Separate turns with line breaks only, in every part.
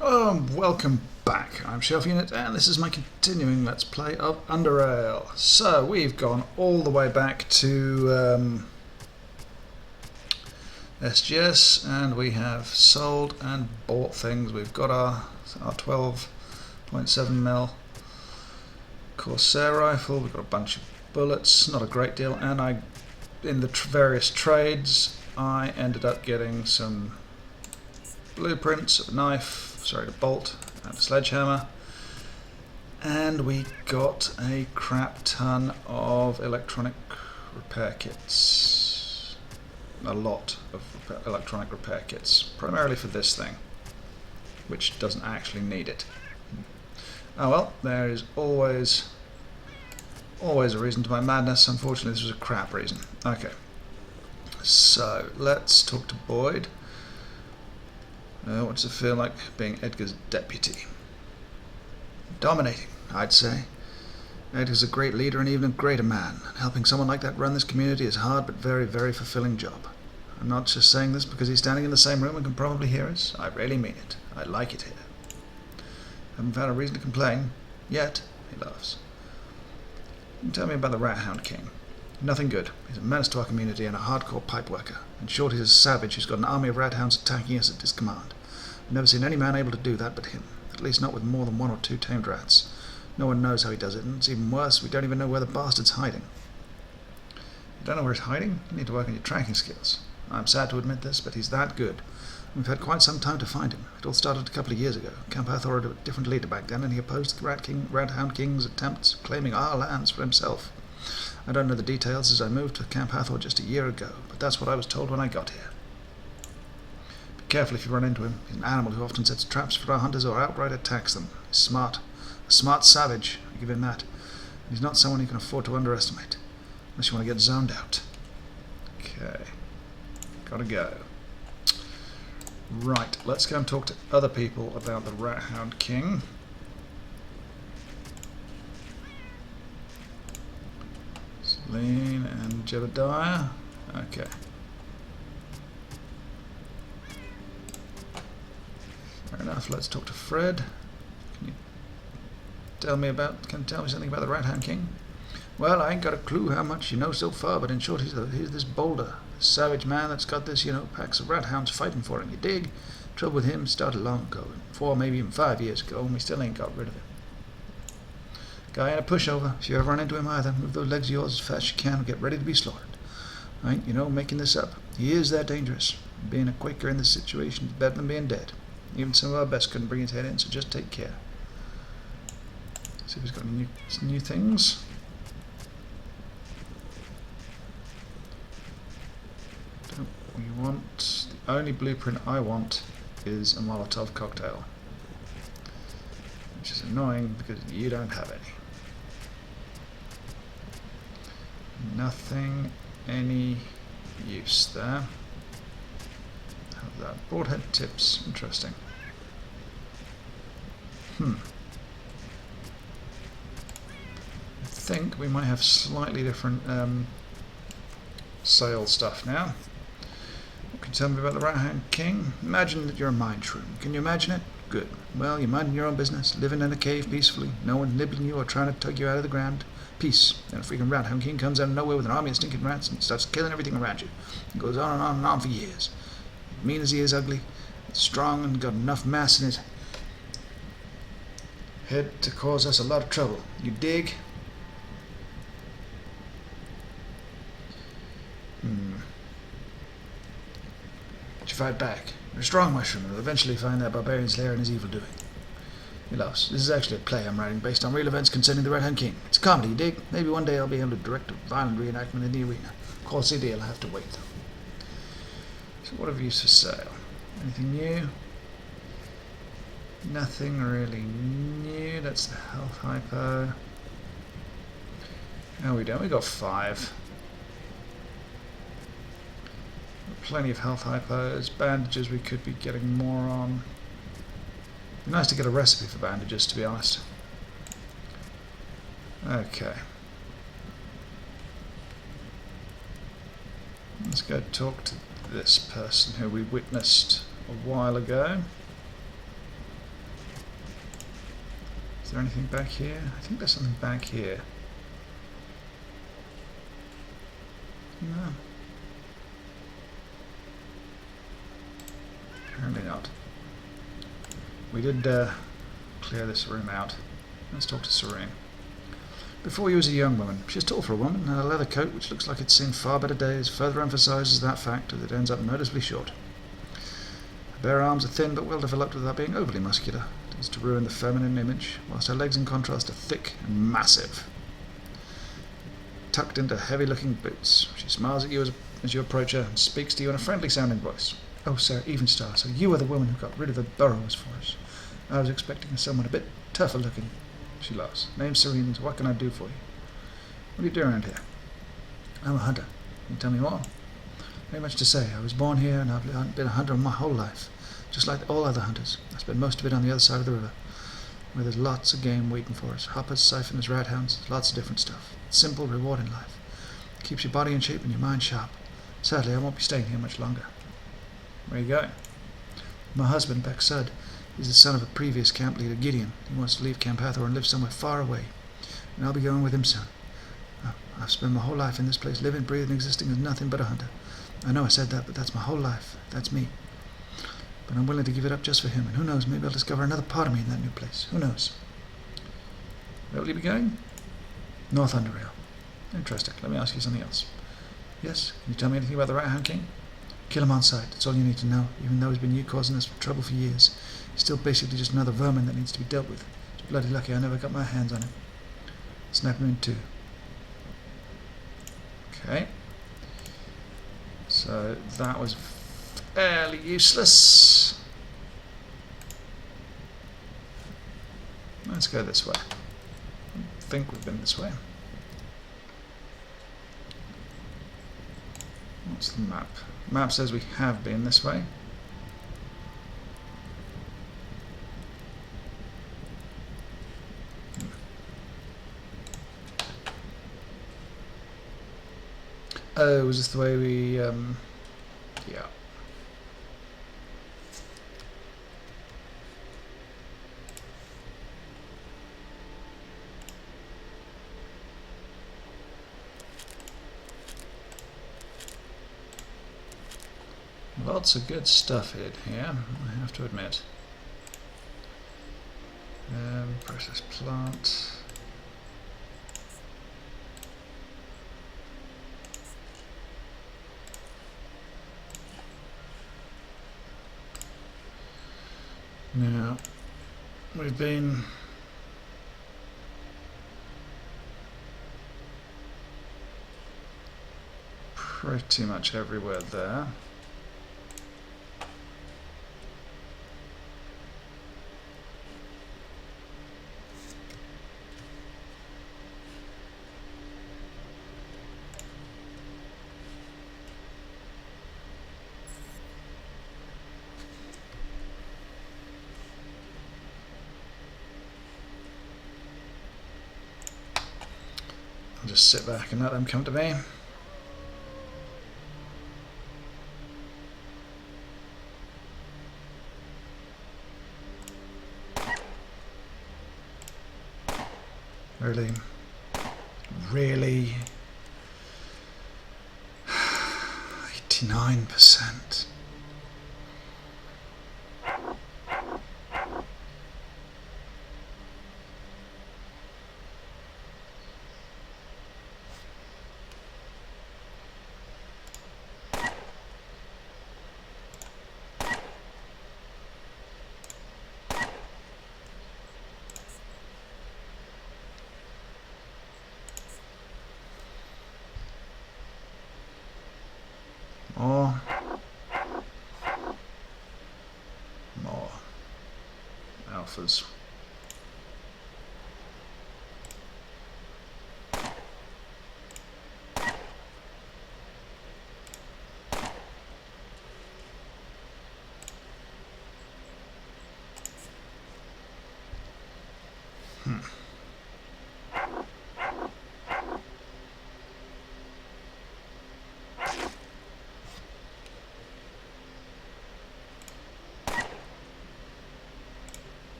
Welcome back. I'm Shelf Unit, and this is my continuing Let's Play of Underrail. So, we've gone all the way back to SGS, and we have sold and bought things. We've got our 12.7mm Corsair rifle, we've got a bunch of bullets, not a great deal, and in the various trades, I ended up getting some blueprints of a knife, a bolt and a sledgehammer, and we got a crap ton of electronic repair kits. A lot of electronic repair kits, primarily for this thing, which doesn't actually need it. Oh well, there is always a reason to my madness. Unfortunately, this was a crap reason. Okay, so let's talk to Boyd. What does it feel like being Edgar's deputy? Dominating, I'd say. Edgar's a great leader and even a greater man. Helping someone like that run this community is a hard but very, very fulfilling job. I'm not just saying this because he's standing in the same room and can probably hear us. I really mean it. I like it here. Haven't found a reason to complain. Yet. He laughs. Tell me about the Rathound King. Nothing good. He's a menace to our community and a hardcore pipe worker. In short, he's a savage who's got an army of rathounds attacking us at his command. I've never seen any man able to do that but him. At least not with more than 1 or 2 tamed rats. No one knows how he does it, and it's even worse, we don't even know where the bastard's hiding. You don't know where he's hiding? You need to work on your tracking skills. I'm sad to admit this, but he's that good. We've had quite some time to find him. It all started a couple of years ago. Camp Hathor had a different leader back then, and he opposed the Rathound King's attempts of claiming our lands for himself. I don't know the details as I moved to Camp Hathor just a year ago, but that's what I was told when I got here. Be careful if you run into him. He's an animal who often sets traps for our hunters or outright attacks them. He's smart. A smart savage, I give him that. And he's not someone you can afford to underestimate, unless you want to get zoned out. Okay. Gotta go. Right, let's go and talk to other people about the Rathound King. Celine and Jebediah. Okay. Fair enough, let's talk to Fred. Can you tell me something about the Rathound King? Well, I ain't got a clue how much you know so far, but in short, he's this boulder, this savage man that's got this, packs of rathounds fighting for him, you dig? Trouble with him started long ago, 4, maybe even 5 years ago, and we still ain't got rid of him. Guy ain't a pushover. If you ever run into him either, move those legs of yours as fast as you can and get ready to be slaughtered. I ain't, making this up. He is that dangerous. Being a Quaker in this situation is better than being dead. Even some of our best couldn't bring his head in, so just take care. See if he's got any new things. The only blueprint I want is a Molotov cocktail, which is annoying because you don't have any. Nothing any use there. How's that? Broadhead tips, interesting. I think we might have slightly different sales stuff now. What can you tell me about the Rathound King? Imagine that you're a mine shroom. Can you imagine it? Good. Well, you're minding your own business, living in a cave peacefully. No one nibbling you or trying to tug you out of the ground. Peace. Then a freaking Rathound King comes out of nowhere with an army of stinking rats and starts killing everything around you. It goes on and on and on for years. Mean as he is ugly, it's strong and got enough mass in his head to cause us a lot of trouble. You dig? But you fight back. You're a strong mushroom and will eventually find that barbarian's lair and his evil doing. He laughs. This is actually a play I'm writing based on real events concerning the Rathound King. It's a comedy, you dig? Maybe one day I'll be able to direct a violent reenactment in the arena. Of course, CD will have to wait though. So what have you for sale? Anything new? Nothing really new. That's the health hypo. No, we don't. We got 5. Plenty of health hypos. Bandages we could be getting more on. It'd be nice to get a recipe for bandages, to be honest. Okay. Let's go talk to this person who we witnessed a while ago. Is there anything back here? I think there's something back here. No. Apparently not. We did clear this room out. Let's talk to Serene. Before you was a young woman. She's tall for a woman, and a leather coat which looks like it's seen far better days further emphasises that fact as it ends up noticeably short. Her bare arms are thin but well developed without being overly muscular. It is to ruin the feminine image, whilst her legs in contrast are thick and massive, tucked into heavy-looking boots. She smiles at you as you approach her and speaks to you in a friendly-sounding voice. "Oh, sir, Evenstar, so you are the woman who got rid of the burrows for us. I was expecting someone a bit tougher looking." She laughs. "Name's Serene, so what can I do for you? What are you doing around here?" "I'm a hunter. Can you tell me more?" "Very much to say. I was born here and I've been a hunter my whole life, just like all other hunters. I spent most of it on the other side of the river, where there's lots of game waiting for us. Hoppers, siphoners, rathounds, lots of different stuff. It's simple, rewarding life. It keeps your body in shape and your mind sharp. Sadly, I won't be staying here much longer." "Where are you going?" "My husband, Beck Sud. He's the son of a previous camp leader, Gideon. He wants to leave Camp Hathor and live somewhere far away, and I'll be going with him soon. I've spent my whole life in this place, living, breathing, existing as nothing but a hunter. I know I said that, but that's my whole life. That's me. But I'm willing to give it up just for him, and who knows, maybe I'll discover another part of me in that new place. Who knows?" "Where will you be going?" "North Underrail." "Interesting. Let me ask you something else." "Yes? Can you tell me anything about the Rathound King?" "Kill him on sight. That's all you need to know. Even though he's been causing us trouble for years, he's still basically just another vermin that needs to be dealt with. It's bloody lucky I never got my hands on him. Snap him in two." Okay. So that was fairly useless. Let's go this way. I think we've been this way. What's the map? The map says we have been this way. Oh, was this the way we, yeah. Lots of good stuff in here, I have to admit. Process plant. Now, we've been pretty much everywhere there. I'll just sit back and let them come to me. Really? Really? 89%. More. More. Alphas.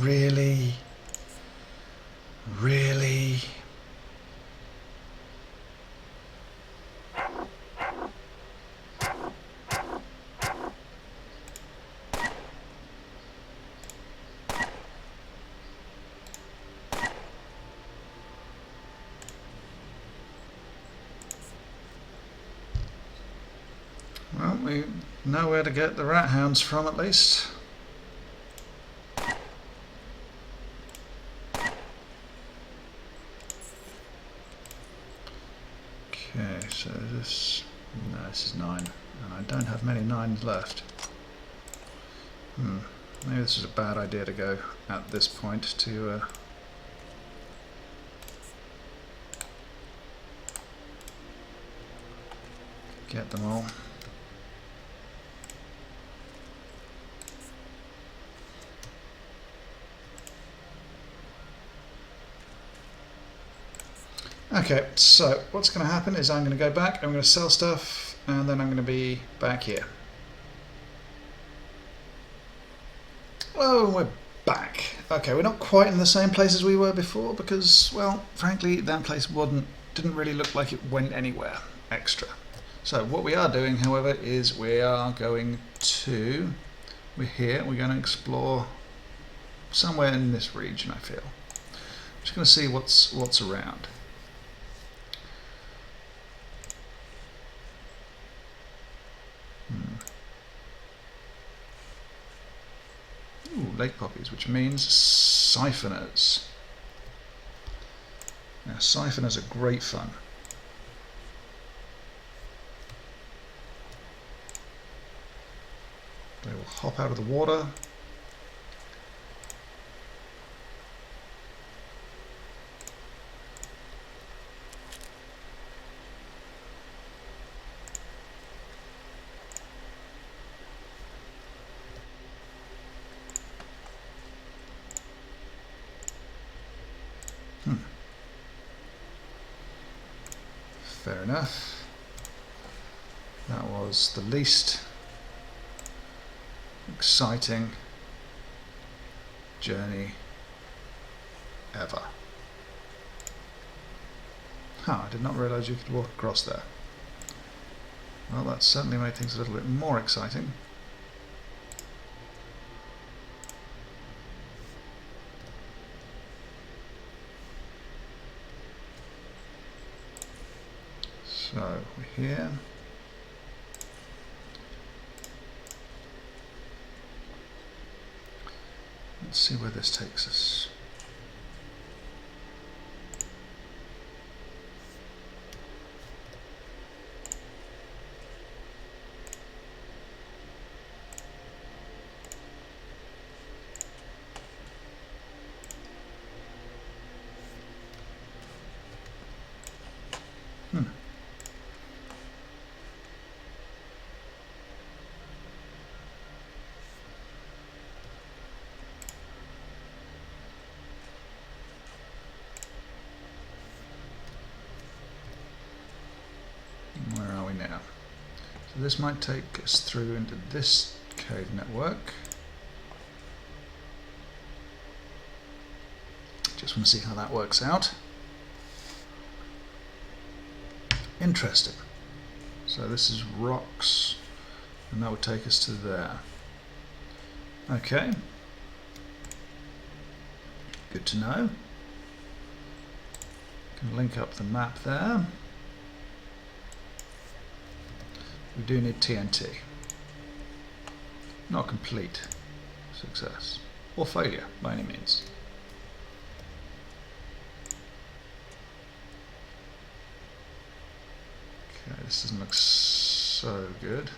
Really? Really? Well, we know where to get the rat hounds from at least. Okay, so this... no, this is 9. And I don't have many 9s left. Maybe this is a bad idea to go at this point to... get them all. Okay, so what's going to happen is I'm going to go back, I'm going to sell stuff, and then I'm going to be back here. Oh, we're back. Okay, we're not quite in the same place as we were before because, well, frankly, that place didn't really look like it went anywhere extra. So what we are doing, however, is we are going to... we're here, we're going to explore somewhere in this region, I feel. Just going to see what's around. Ooh, lake poppies, which means siphoners. Now, siphoners are great fun. They will hop out of the water. Fair enough. That was the least exciting journey ever. I did not realise you could walk across there. Well, that certainly made things a little bit more exciting. So, we're here. Let's see where this takes us. Where are we now? So this might take us through into this cave network. Just want to see how that works out. Interesting. So this is rocks, and that would take us to there. Okay. Good to know. Can link up the map there. We do need TNT. Not complete success. Or failure, by any means. Okay, this doesn't look so good.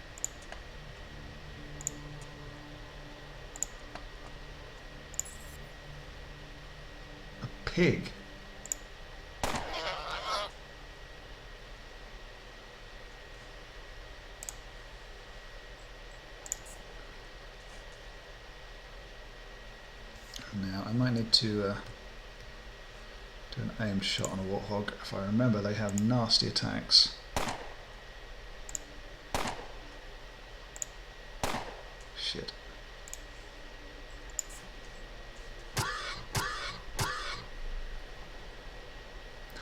A pig. Now, I might need to do an aim shot on a warthog. If I remember, they have nasty attacks. Shit.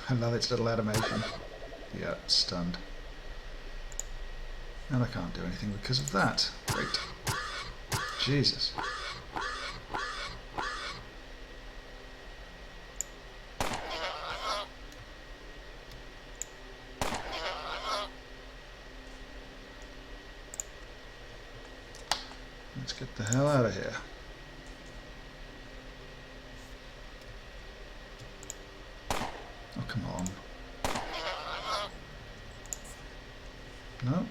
I love its little animation. Yeah, it's stunned. And I can't do anything because of that. Great. Jesus. Let's get the hell out of here. Oh, come on. No.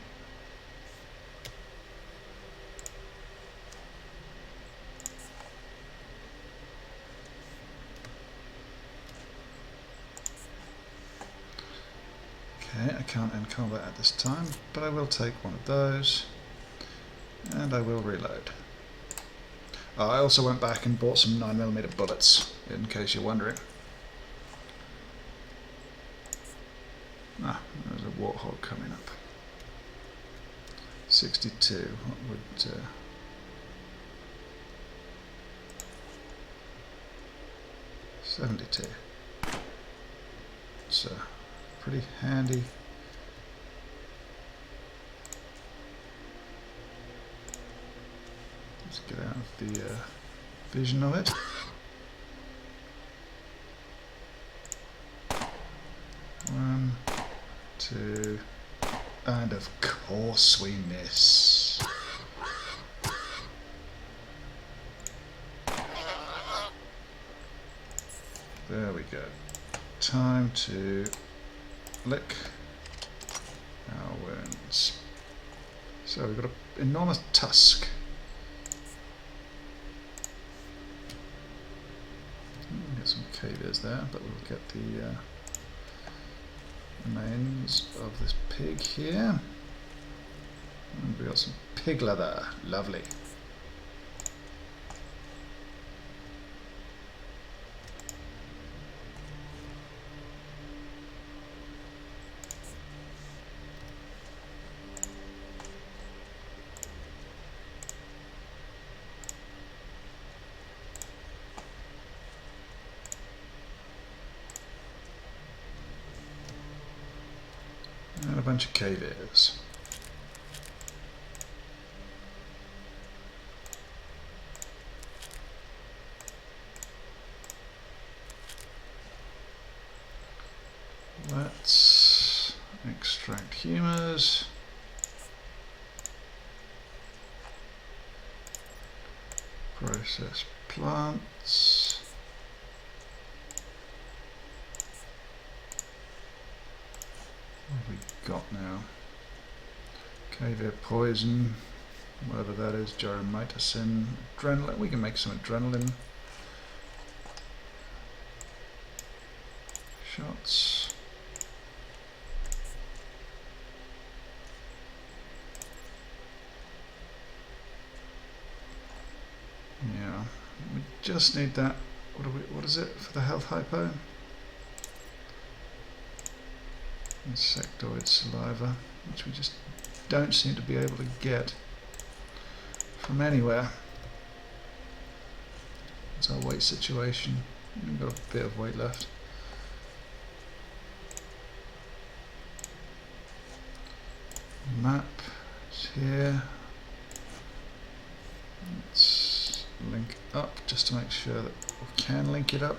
Okay, I can't end combat at this time, but I will take one of those. And I will reload. Oh, I also went back and bought some 9mm bullets, in case you're wondering. Ah, there's a warthog coming up. 62, what would... 72. It's pretty handy. Let's get out of the vision of it. One, two, and of course we miss. There we go. Time to lick our wounds. So we've got an enormous tusk. We'll get some caviars there, but we'll get the remains of this pig here. And we got some pig leather. Lovely. And a bunch of caviars. Let's extract humours. Process plants. What have we got now? Caviar poison, whatever that is, gyromitocin, adrenaline. We can make some adrenaline shots. Yeah, we just need that. What is it for the health hypo? Insectoid saliva, which we just don't seem to be able to get from anywhere. It's our weight situation. We've got a bit of weight left. Map is here. Let's link up just to make sure that we can link it up.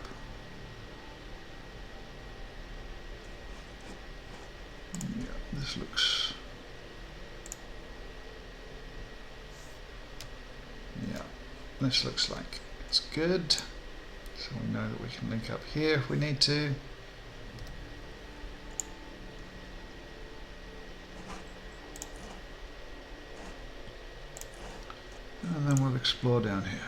Yeah, this looks... yeah, this looks like it's good. So we know that we can link up here if we need to. And then we'll explore down here.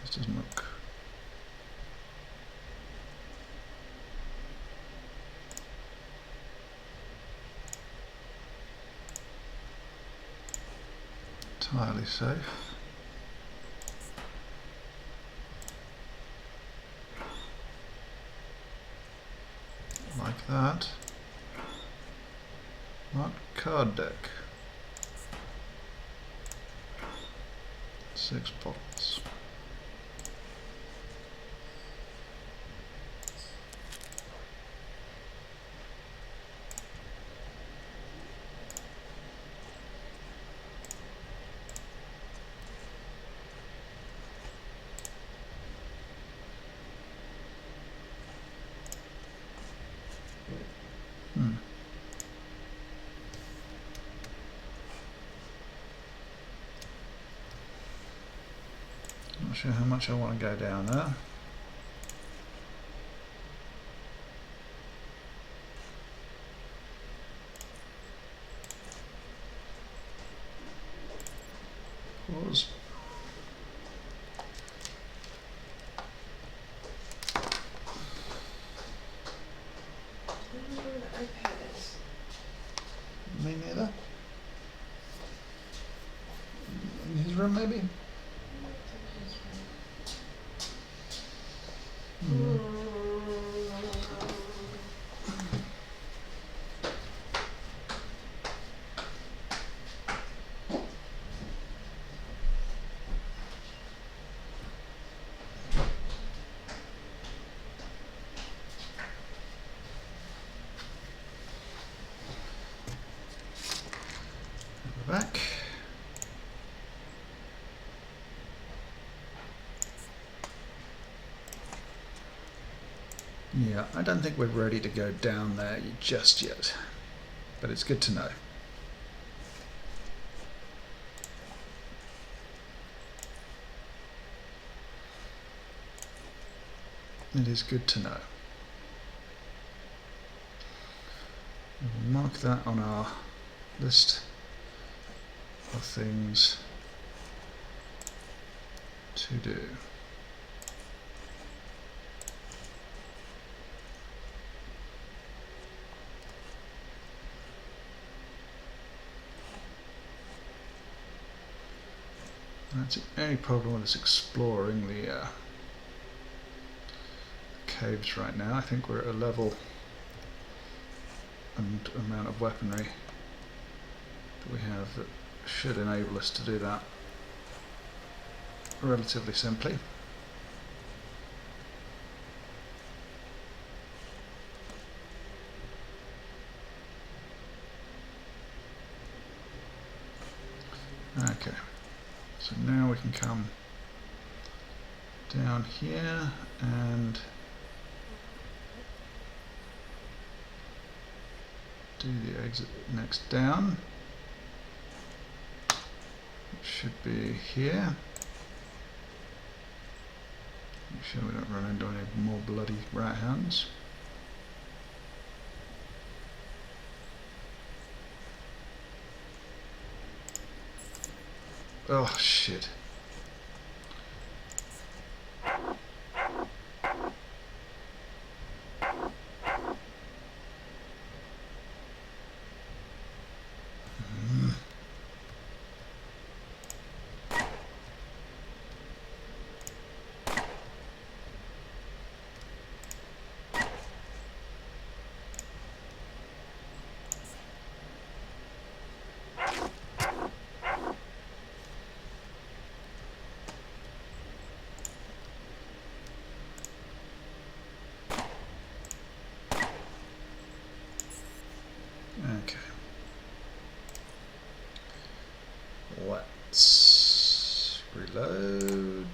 This doesn't look entirely safe. Like that. Not card deck. 6 bottles. Not sure how much I want to go down there. Pause. Me neither. In his room, maybe? Back. Yeah, I don't think we're ready to go down there just yet, but it's good to know. It is good to know. We'll mark that on our list of things to do. That's the only problem with us exploring the caves right now. I think we're at a level and amount of weaponry that we have that should enable us to do that relatively simply. Okay, so now we can come down here and do the exit next down. It should be here. Make sure we don't run into any more bloody rat hounds. Oh shit. Okay. Let's reload.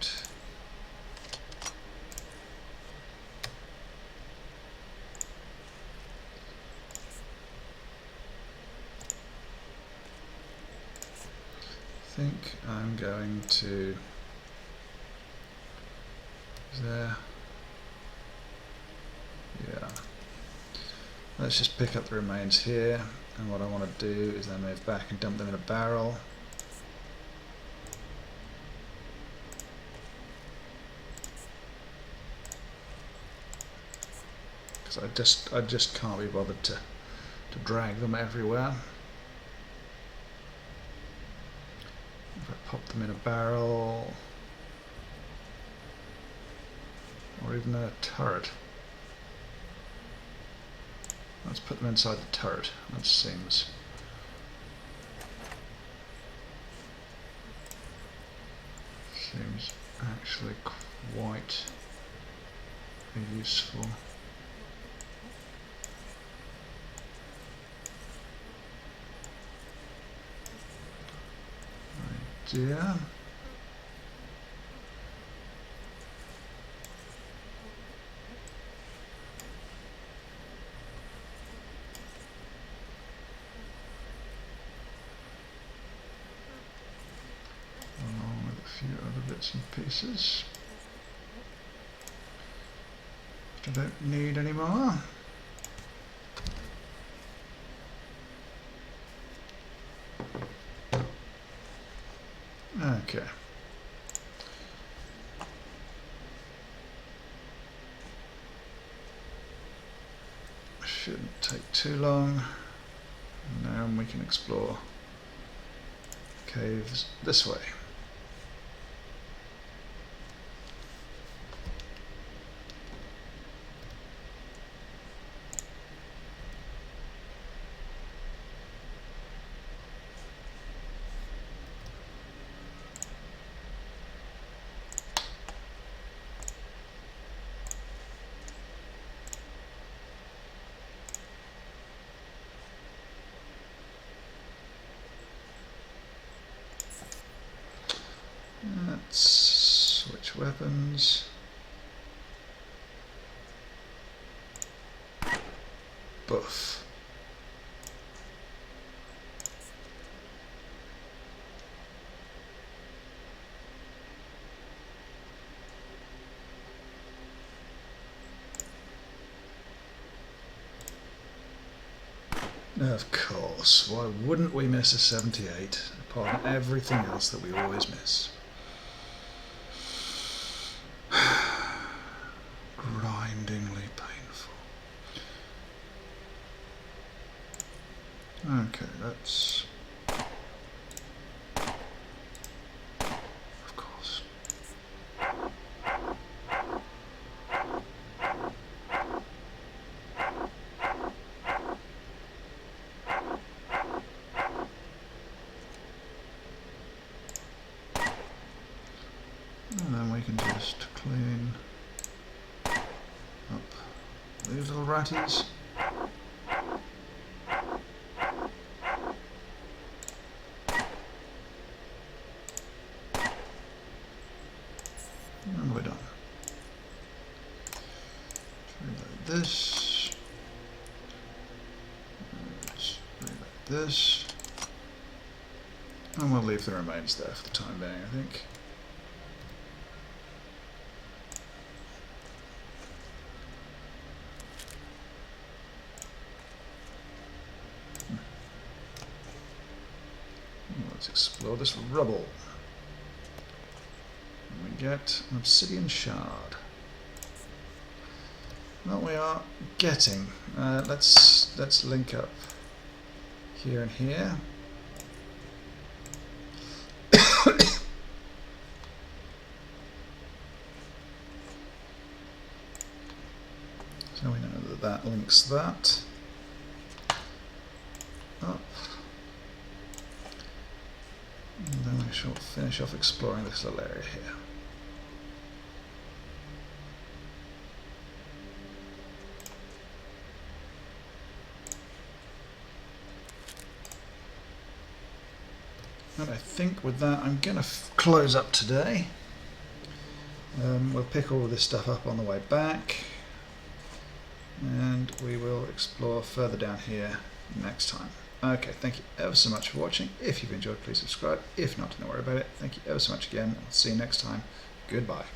I think I'm going to. Is there? Yeah. Let's just pick up the remains here, and what I want to do is then move back and dump them in a barrel. Because I just can't be bothered to drag them everywhere. pop them in a barrel, or even a turret. Let's put them inside the turret. That seems actually quite useful. Idea. Along with a few other bits and pieces which I don't need anymore. Okay. Shouldn't take too long. Now we can explore caves this way. Let's switch weapons. Buff. Of course, why wouldn't we miss a 78, apart from everything else that we always miss? Grindingly painful. Okay, that's... Of course. And then we can just clean up these little ratties. And we're done. Reload this. Let's reload this. And we'll leave the remains there for the time being, I think. Let's explore this rubble. And we get an obsidian shard. Well, we are getting. Let's link up here and here. So we know that that links that up. And then we shall finish off exploring this little area here. And I think with that I'm going to close up today. We'll pick all of this stuff up on the way back, and we will explore further down here next time. Okay, thank you ever so much for watching. If you've enjoyed, please subscribe. If not, don't worry about it. Thank you ever so much again. I'll see you next time. Goodbye.